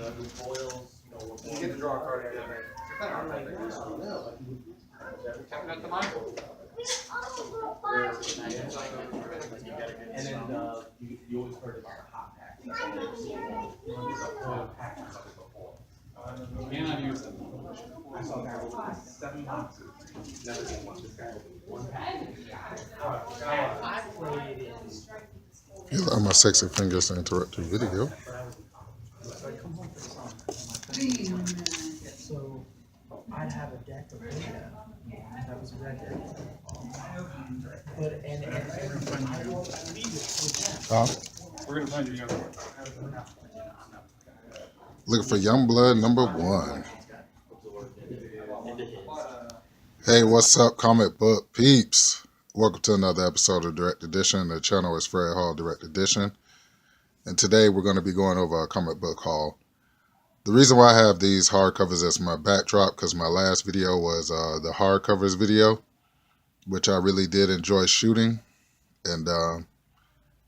You get to draw a card every day. And then you always heard about the hot pack. That's all they see. Hot pack before. Cannot use them. I saw a guy with 7 boxes. Never seen one pack. You allow my sexy fingers to interrupt your video. So I have a deck of data that was red deck. But and I will leave it with them. We're gonna find you another one. Looking for Youngblood #1. Hey, what's up, comic book peeps? Welcome to another episode of Direct Edition. The channel is Fred Hall Direct Edition. And today we're going to be going over a comic book haul. The reason why I have these hardcovers as my backdrop, because my last video was the hardcovers video, which I really did enjoy shooting. And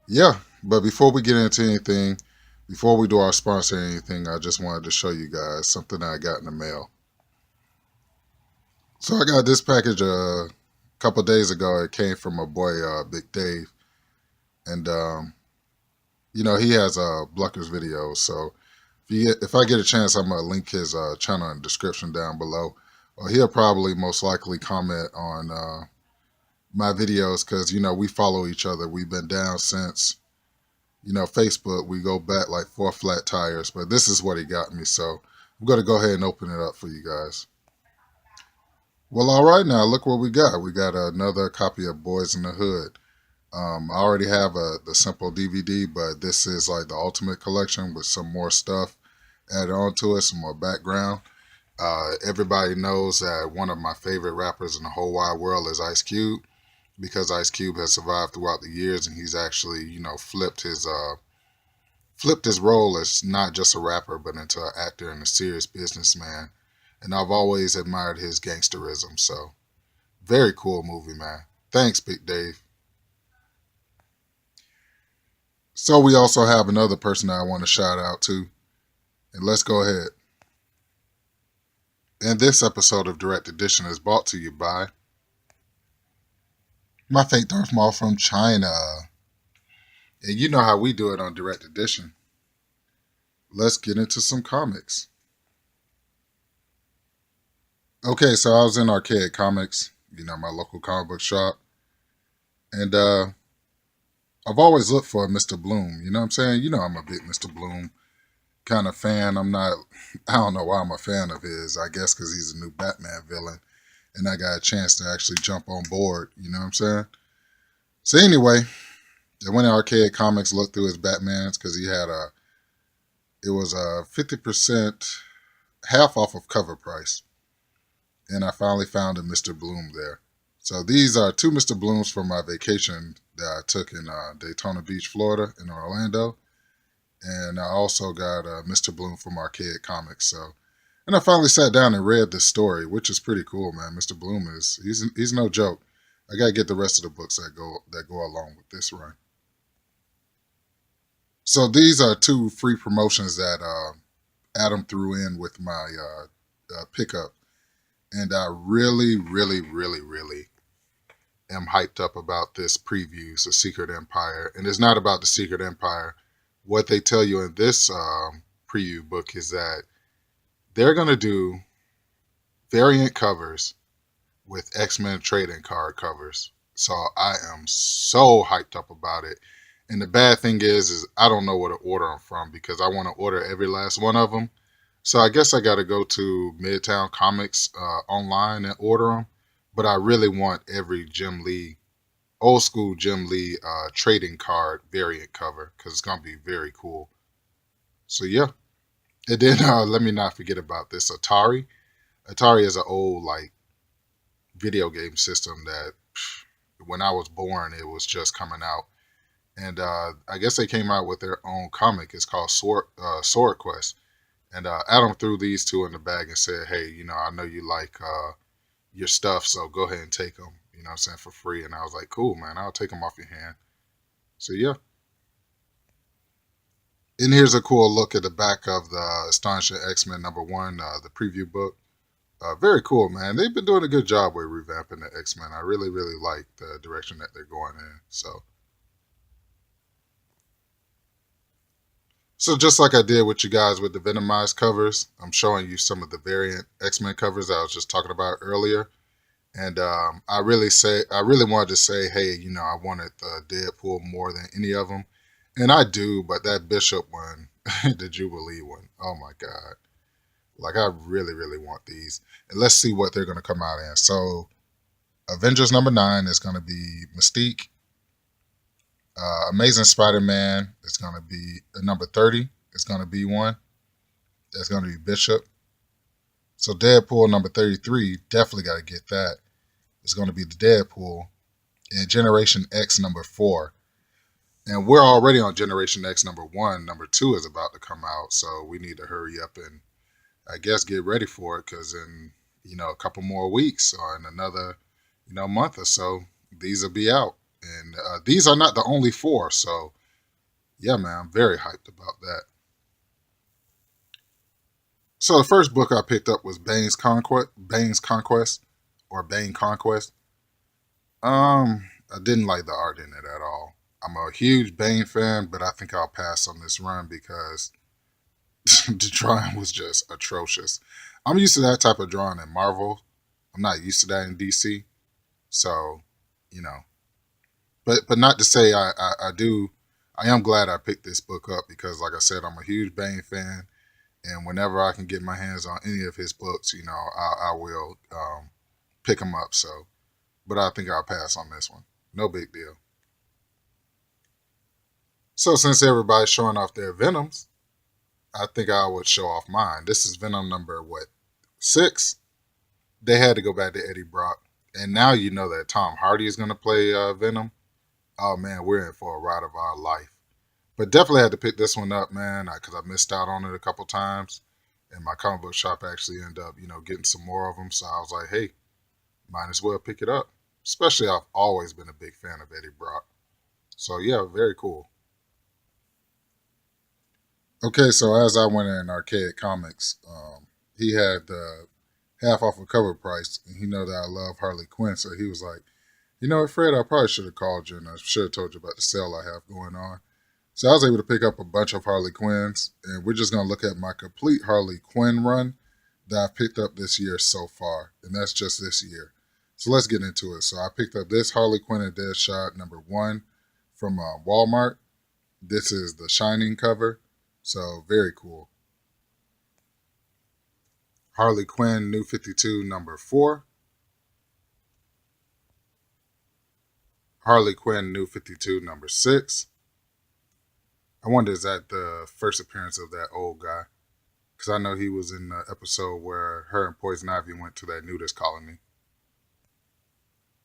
yeah, but before we get into anything, before we do our sponsor or anything, I just wanted to show you guys something that I got in the mail. So I got this package a couple days ago. It came from my boy, Big Dave. And, you know, he has Blucker's videos. So if I get a chance, I'm going to link his channel in the description down below. Or he'll probably most likely comment on my videos because, you know, we follow each other. We've been down since, you know, Facebook. We go back like 4 flat tires. But this is what he got me. So I'm going to go ahead and open it up for you guys. Well, all right, now look what we got. We got another copy of Boys in the Hood. I already have the simple DVD, but this is like the ultimate collection with some more stuff added onto it, some more background. Everybody knows that one of my favorite rappers in the whole wide world is Ice Cube, because Ice Cube has survived throughout the years, and he's actually, you know, flipped his role as not just a rapper, but into an actor and a serious businessman. And I've always admired his gangsterism. So, very cool movie, man. Thanks, Big Dave. So we also have another person that I want to shout out to. And let's go ahead. And this episode of Direct Edition is brought to you by my fake Darth Maul from China. And you know how we do it on Direct Edition. Let's get into some comics. Okay, so I was in Arcade Comics, you know, my local comic book shop. And I've always looked for a Mr. Bloom, you know what I'm saying? You know I'm a big Mr. Bloom kind of fan. I don't know why I'm a fan of his. I guess because he's a new Batman villain. And I got a chance to actually jump on board, you know what I'm saying? So anyway, I went to Arcade Comics, looked through his Batmans because he had it was a 50% half off of cover price. And I finally found a Mr. Bloom there. So these are 2 Mr. Blooms from my vacation that I took in Daytona Beach, Florida, in Orlando. And I also got Mr. Bloom from Arcade Comics. And I finally sat down and read this story, which is pretty cool, man. Mr. Bloom he's no joke. I gotta get the rest of the books that go along with this run. So these are 2 free promotions that Adam threw in with my pickup. And I really, really, really, really am hyped up about this preview, The Secret Empire. And it's not about the Secret Empire. What they tell you in this preview book is that they're going to do variant covers with X-Men trading card covers. So I am so hyped up about it. And the bad thing is I don't know where to order them from because I want to order every last one of them. So I guess I got to go to Midtown Comics online and order them. But I really want every Jim Lee, old school Jim Lee trading card variant cover because it's going to be very cool. So yeah. And then let me not forget about this Atari. Atari is an old like video game system that when I was born, it was just coming out. And I guess they came out with their own comic. It's called Sword Quest. And Adam threw these 2 in the bag and said, hey, you know, I know you like your stuff, so go ahead and take them, you know what I'm saying, for free. And I was like, cool, man, I'll take them off your hand. So, yeah. And here's a cool look at the back of the Astonishing X-Men #1, the preview book. Very cool, man. They've been doing a good job with revamping the X-Men. I really, really like the direction that they're going in. So just like I did with you guys with the Venomized covers, I'm showing you some of the variant X-Men covers that I was just talking about earlier. And I really wanted to say, hey, I wanted Deadpool more than any of them. And I do, but that Bishop one, the Jubilee one, oh my God. Like, I really, really want these. And let's see what they're going to come out in. So, Avengers #9 is going to be Mystique. Amazing Spider-Man is going to be number 30. It's going to be one. That's going to be Bishop. So, Deadpool number 33, definitely got to get that. It's going to be the Deadpool. And Generation X #4. And we're already on Generation X #1. #2 is about to come out. So, we need to hurry up and I guess get ready for it, because in a couple more weeks or in another month or so, these will be out, and these are not the only 4. So yeah, man, I'm very hyped about that. So the first book I picked up was Bane's Conquest, or Bane Conquest. I didn't like the art in it at all. I'm a huge Bane fan, but I think I'll pass on this run because the drawing was just atrocious. I'm used to that type of drawing in Marvel. I'm not used to that in DC. So, you know, but not to say I do. I am glad I picked this book up because, like I said, I'm a huge Bane fan, and whenever I can get my hands on any of his books, I will pick them up. So, but I think I'll pass on this one. No big deal. So, since everybody's showing off their Venoms, I think I would show off mine. This is Venom number 6. They had to go back to Eddie Brock, and now you know that Tom Hardy is going to play Venom. Oh man, we're in for a ride of our life. But definitely had to pick this one up, man, because I missed out on it a couple times, and my comic book shop actually ended up, getting some more of them. So I was like, hey, might as well pick it up. Especially, I've always been a big fan of Eddie Brock. So yeah, very cool. Okay, so as I went in Arcade Comics, he had the half off of cover price, and he know that I love Harley Quinn, so he was like, you know what, Fred, I probably should have called you, and I should have told you about the sale I have going on. So I was able to pick up a bunch of Harley Quinns, and we're just going to look at my complete Harley Quinn run that I've picked up this year so far, and that's just this year. So let's get into it. So I picked up this Harley Quinn and Deadshot #1 from Walmart. This is the Shining cover, so very cool. Harley Quinn New 52 #4. Harley Quinn New 52 #6. I wonder, is that the first appearance of that old guy? Because I know he was in the episode where her and Poison Ivy went to that nudist colony.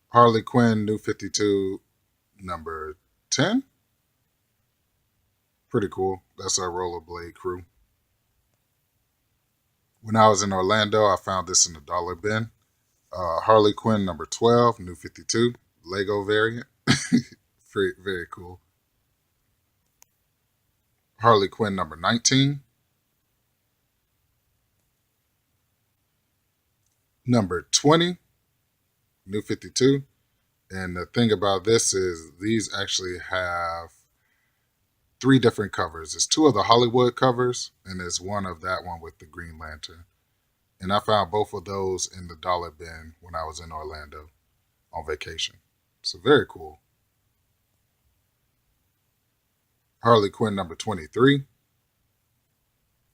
Harley Quinn New 52 #10. Pretty cool. That's our rollerblade crew. When I was in Orlando, I found this in the dollar bin. Harley Quinn #12, New 52, Lego variant. Very, very cool. Harley Quinn #19. #20, New 52. And the thing about this is these actually have 3 different covers. It's 2 of the Hollywood covers, and there's one of that one with the Green Lantern. And I found both of those in the dollar bin when I was in Orlando on vacation. So very cool. Harley Quinn #23.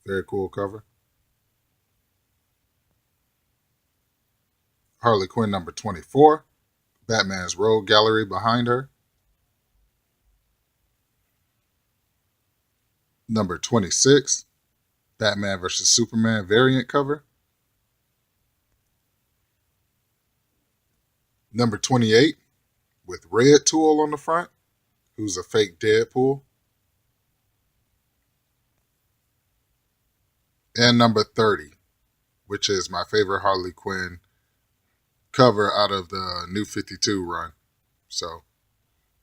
Very cool cover. Harley Quinn #24. Batman's Rogue Gallery behind her. #26. Batman vs. Superman variant cover. #28. With Red Tool on the front, who's a fake Deadpool. And #30, which is my favorite Harley Quinn cover out of the New 52 run. So,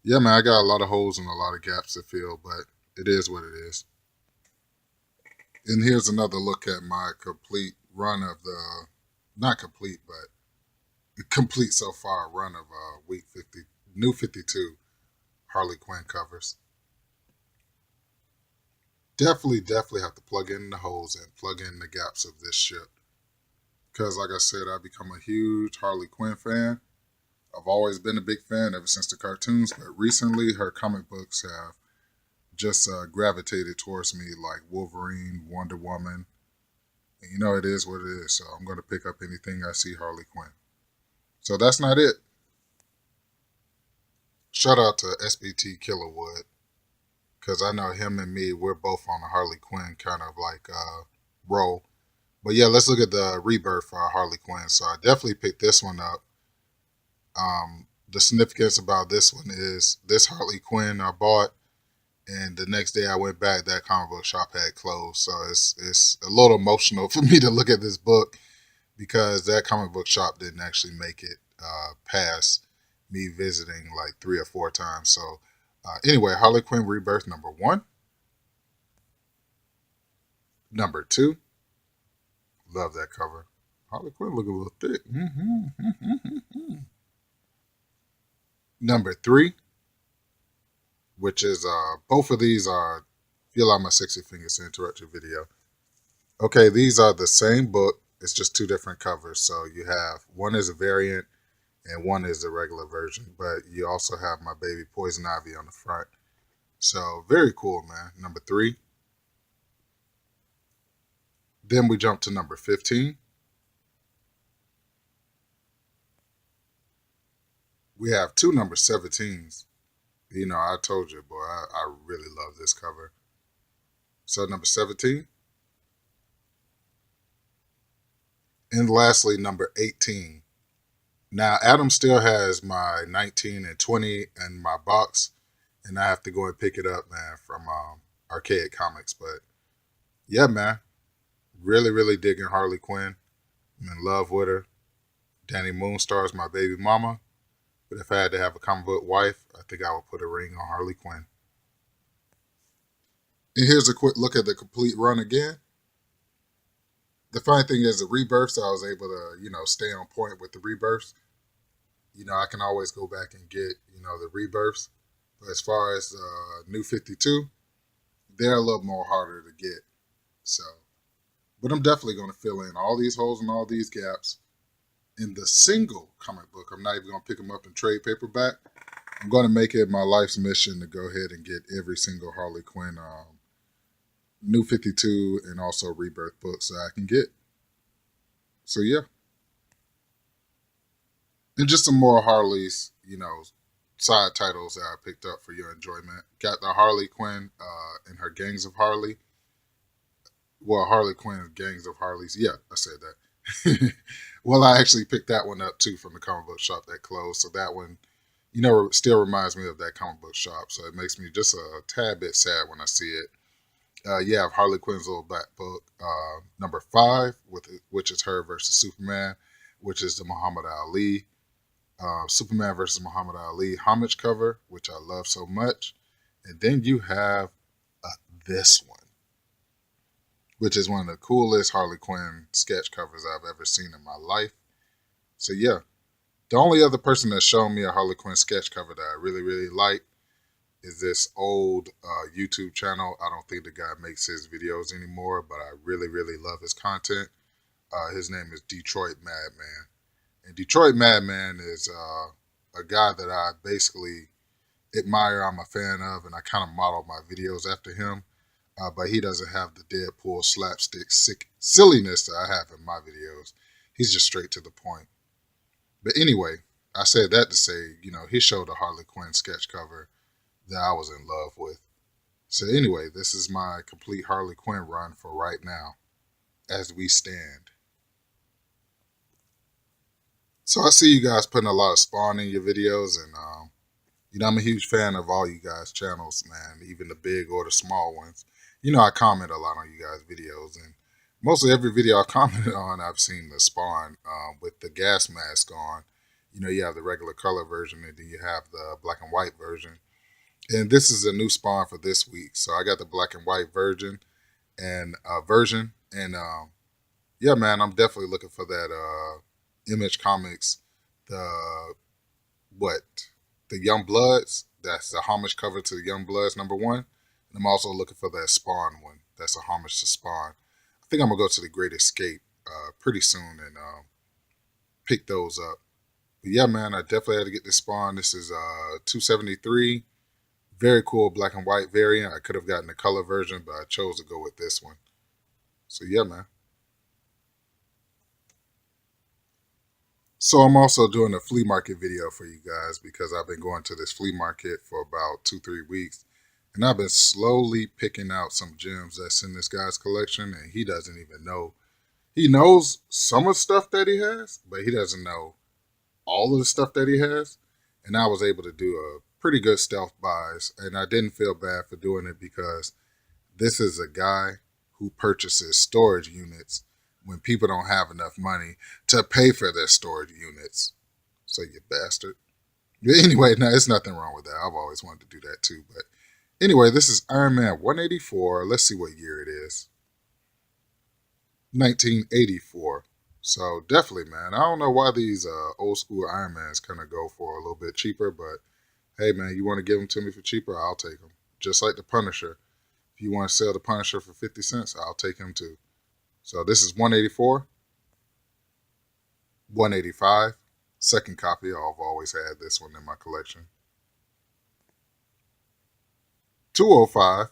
yeah, man, I got a lot of holes and a lot of gaps to fill, but it is what it is. And here's another look at my complete run of the, not complete, but complete so far run of week 50, new 52 Harley Quinn covers. Definitely have to plug in the holes and plug in the gaps of this shit. Because, like I said, I've become a huge Harley Quinn fan. I've always been a big fan ever since the cartoons, but recently her comic books have just gravitated towards me, like Wolverine, Wonder Woman. And you know, it is what it is, so I'm going to pick up anything I see Harley Quinn. So that's not it. Shout out to SBT Killerwood, because I know him and me, we're both on a Harley Quinn kind of like roll. But yeah, let's look at the rebirth for Harley Quinn. So I definitely picked this one up. The significance about this one is this Harley Quinn I bought, and the next day I went back, that comic book shop had closed. So it's a little emotional for me to look at this book, because that comic book shop didn't actually make it past me visiting like 3 or 4 times. So anyway, Harley Quinn Rebirth number 1. Number 2. Love that cover. Harley Quinn look a little thick. Number 3, which is both of these are, feel like my sexy fingers to interrupt your video. Okay, these are the same book. It's just 2 different covers. So you have, one is a variant and one is the regular version, but you also have my baby Poison Ivy on the front. So very cool, man. Number 3. Then we jump to number 15. We have 2 number 17s. You know, I told you, boy, I really love this cover. So number 17. And lastly, number 18. Now, Adam still has my 19 and 20 in my box, and I have to go and pick it up, man, from Archaic Comics. But yeah, man, really digging Harley Quinn. I'm in love with her. Danny Moonstar is my baby mama. But if I had to have a comic book wife, I think I would put a ring on Harley Quinn. And here's a quick look at the complete run again. The funny thing is the rebirths, I was able to, you know, stay on point with the rebirths. You know, I can always go back and get, you know, the rebirths. But as far as New 52, they're a little more harder to get. So, but I'm definitely going to fill in all these holes and all these gaps in the single comic book. I'm not even going to pick them up in trade paperback. I'm going to make it my life's mission to go ahead and get every single Harley Quinn New 52 and also Rebirth books that I can get. So yeah. And just some more Harleys, you know, side titles that I picked up for your enjoyment. Got the Harley Quinn and her Gangs of Harley. Well, Harley Quinn, Gangs of Harleys. Yeah, I said that. Well, I actually picked that one up too from the comic book shop that closed. So that one, you know, still reminds me of that comic book shop. So it makes me just a tad bit sad when I see it. Yeah, Harley Quinn's little black book, number 5, which is her versus Superman, which is the Muhammad Ali, Superman versus Muhammad Ali homage cover, which I love so much. And then you have this one, which is one of the coolest Harley Quinn sketch covers I've ever seen in my life. So yeah, the only other person that's shown me a Harley Quinn sketch cover that I really like is this old YouTube channel. I don't think the guy makes his videos anymore, but I really love his content. His name is Detroit Madman. And Detroit Madman is a guy that I basically admire, I'm a fan of, and I kind of model my videos after him. But he doesn't have the Deadpool slapstick sick silliness that I have in my videos. He's just straight to the point. But anyway, I said that to say, you know, he showed a Harley Quinn sketch cover that I was in love with. So anyway, this is my complete Harley Quinn run for right now as we stand. So I see you guys putting a lot of Spawn in your videos, and you know, I'm a huge fan of all you guys' channels, man, even the big or the small ones. You know, I comment a lot on you guys' videos, and mostly every video I commented on, I've seen the Spawn with the gas mask on. You know, you have the regular color version, and then you have the black and white version. And this is a new Spawn for this week. So I got the black and white version, and version. And yeah, man, I'm definitely looking for that Image Comics, the what, the Young Bloods. That's the homage cover to the Young Bloods #1. And I'm also looking for that Spawn one. That's a homage to Spawn. I think I'm gonna go to the Great Escape pretty soon and pick those up. But yeah, man, I definitely had to get this Spawn. This is 273. Very cool black and white variant. I could have gotten the color version, but I chose to go with this one. So yeah, man. So I'm also doing a flea market video for you guys because I've been going to this flea market for about 2-3 weeks. And I've been slowly picking out some gems that's in this guy's collection, and he doesn't even know. He knows some of the stuff that he has, but he doesn't know all of the stuff that he has. And I was able to do a pretty good stealth buys, and I didn't feel bad for doing it because this is a guy who purchases storage units when people don't have enough money to pay for their storage units. So you bastard. Anyway, no, there's nothing wrong with that. I've always wanted to do that too. But anyway, this is Iron Man 184. Let's see what year it is. 1984. So definitely, man. I don't know why these old school Iron Mans kind of go for a little bit cheaper, but hey, man, you want to give them to me for cheaper, I'll take them. Just like the Punisher. If you want to sell the Punisher for 50 cents, I'll take him too. So this is 184, 185. Second copy. I've always had this one in my collection. 205,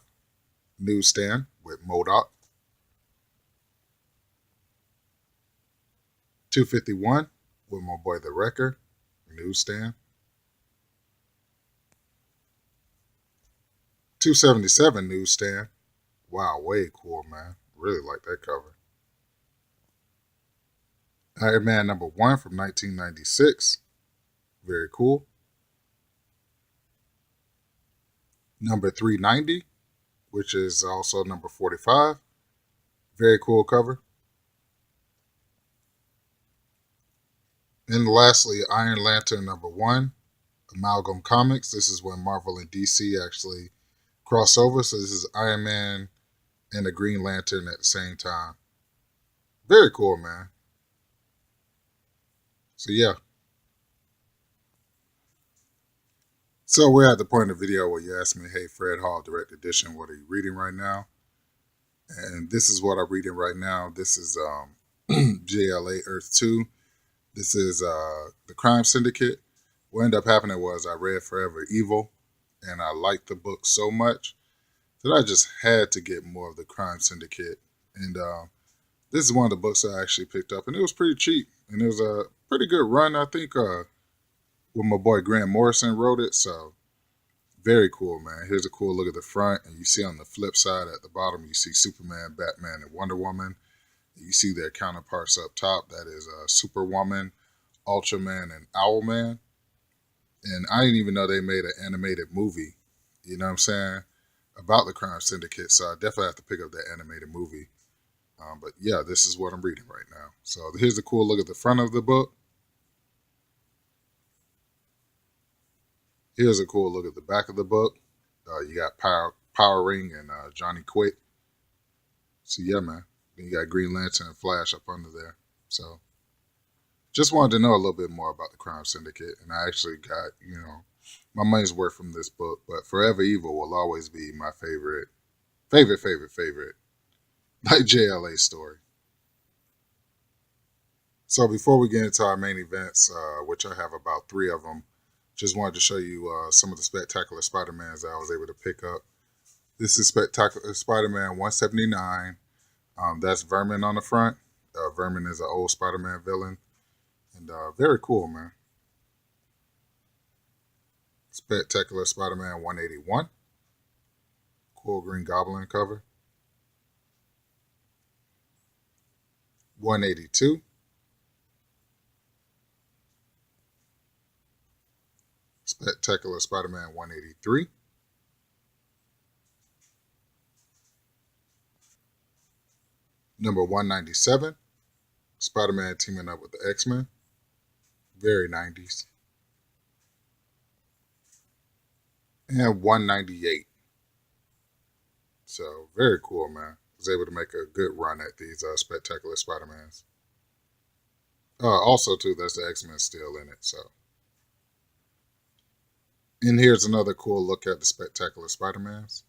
newsstand with MODOK. 251 with my boy the Wrecker, newsstand. 277 newsstand. Wow, way cool, man. Really like that cover. Iron Man #1 from 1996. Very cool. Number 390, which is also number 45. Very cool cover. And lastly, Iron Lantern #1, Amalgam Comics. This is when Marvel and DC actually cross over. So this is Iron Man and the Green Lantern at the same time. Very cool, man. So yeah. So we're at the point of the video where you ask me, hey, Fred Hall, Direct Edition, what are you reading right now? And this is what I'm reading right now. This is JLA Earth 2. This is the Crime Syndicate. What ended up happening was I read Forever Evil, and I liked the book so much that I just had to get more of the Crime Syndicate. And this is one of the books I actually picked up, and it was pretty cheap. And it was a pretty good run, I think, when my boy Grant Morrison wrote it. So very cool, man. Here's a cool look at the front, and you see on the flip side at the bottom, you see Superman, Batman, and Wonder Woman. You see their counterparts up top. That is Superwoman, Ultraman, and Owlman. And I didn't even know they made an animated movie, you know what I'm saying, about the Crime Syndicate. So I definitely have to pick up that animated movie. But yeah, this is what I'm reading right now. So here's a cool look at the front of the book. Here's a cool look at the back of the book. You got Power Ring and Johnny Quick. So yeah, man. Then you got Green Lantern and Flash up under there. So just wanted to know a little bit more about the Crime Syndicate. And I actually got, my money's worth from this book. But Forever Evil will always be my favorite like JLA story. So before we get into our main events, which I have about 3 of them, just wanted to show you some of the Spectacular Spider-Mans that I was able to pick up. This is Spectacular Spider-Man 179. That's Vermin on the front. Vermin is an old Spider-Man villain. And very cool, man. Spectacular Spider-Man 181. Cool Green Goblin cover. 182. Spectacular Spider-Man 183. Number 197. Spider-Man teaming up with the X-Men. Very 90s. And 198. So very cool, man. Was able to make a good run at these Spectacular Spider-Mans. Also, too, there's the X-Men still in it. So, and here's another cool look at the Spectacular Spider-Mans.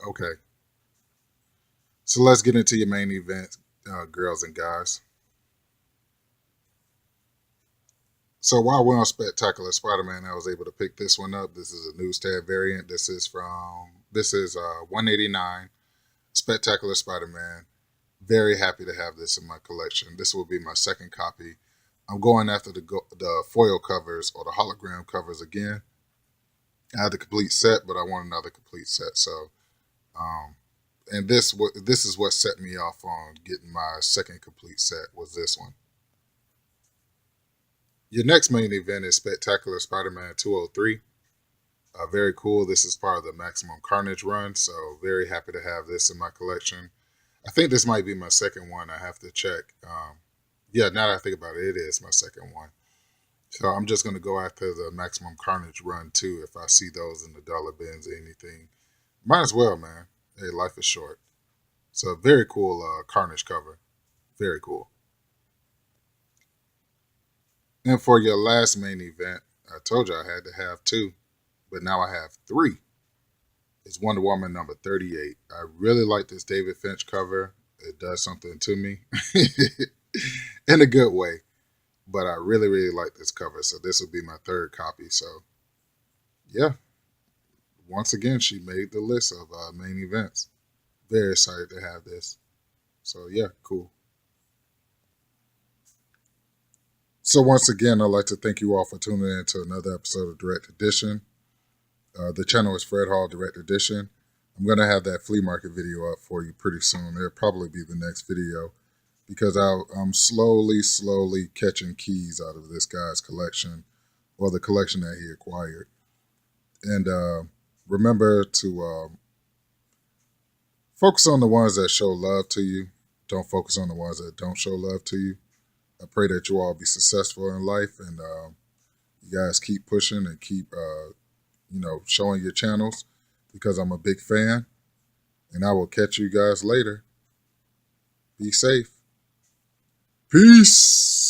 Okay, so let's get into your main event, girls and guys. So while we're on Spectacular Spider-Man, I was able to pick this one up. This is a newsstand variant. This is 189 Spectacular Spider-Man. Very happy to have this in my collection. This will be my second copy. I'm going after the foil covers or the hologram covers again. I had the complete set, but I want another complete set. So, and this is what set me off on getting my second complete set was this one. Your next main event is Spectacular Spider-Man 203. Very cool. This is part of the Maximum Carnage run, so very happy to have this in my collection. I think this might be my second one. I have to check. Yeah, now that I think about it, it is my second one. So I'm just going to go after the Maximum Carnage run, too, if I see those in the dollar bins or anything. Might as well, man. Hey, life is short. So very cool Carnage cover. Very cool. And for your last main event, I told you I had to have two, but now I have three. It's Wonder Woman number 38. I really like this David Finch cover. It does something to me in a good way, but I really, really like this cover. So this will be my third copy. So yeah, once again, she made the list of main events. Very excited to have this. So yeah, cool. So once again, I'd like to thank you all for tuning in to another episode of Direct Edition. The channel is Fred Hall Direct Edition. I'm going to have that flea market video up for you pretty soon. It'll probably be the next video because I'm slowly catching keys out of this guy's collection or the collection that he acquired. And remember to focus on the ones that show love to you. Don't focus on the ones that don't show love to you. I pray that you all be successful in life and you guys keep pushing and keep, showing your channels because I'm a big fan. And I will catch you guys later. Be safe. Peace.